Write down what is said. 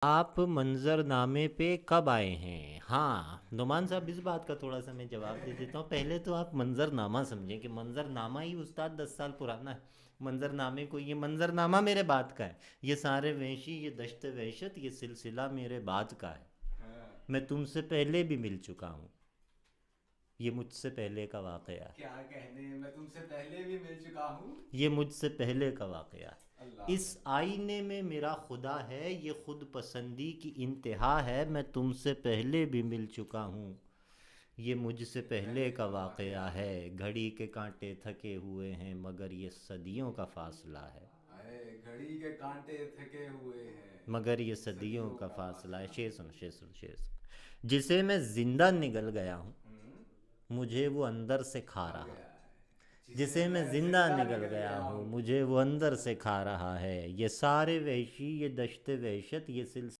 آپ منظر نامے پہ کب آئے ہیں؟ ہاں نعمان صاحب، اس بات کا تھوڑا سا میں جواب دے دیتا ہوں. پہلے تو آپ منظر نامہ سمجھیں کہ منظر نامہ ہی استاد 10 سال پرانا ہے. منظر نامے کو، یہ منظر نامہ میرے بعد کا ہے. یہ سارے وحشی، یہ دشت وحشت، یہ سلسلہ میرے بعد کا ہے. ہاں، میں تم سے پہلے بھی مل چکا ہوں. یہ مجھ سے پہلے کا واقعہ ہے. کیا کہنے، میں تم سے پہلے بھی مل چکا ہوں. یہ مجھ سے پہلے کا واقعہ ہے. اللہ اس آئینے میں میرا خدا ہے، یہ خود پسندی کی انتہا ہے. میں تم سے پہلے بھی مل چکا ہوں. یہ مجھ سے پہلے کا واقعہ ہے. گھڑی کے کانٹے تھکے ہوئے ہیں مگر یہ صدیوں کا فاصلہ ہے. اے گھڑی کے کانٹے تھکے ہوئے ہیں، مگر یہ صدیوں صدیوں کا کا فاصلہ ہے. فاصلہ. شعر سنو، شعر سنو، شعر سنو. جسے میں زندہ نگل گیا ہوں، ہوں، مجھے وہ اندر سے کھا کھا رہا. گیا ہے. جسے جسے میں میں زندہ زندہ نگل نکل گیا گیا ہوں، ہوں. مجھے وہ اندر سے کھا رہا ہے. یہ سارے وحشی، یہ دشت وحشت، یہ سلسلہ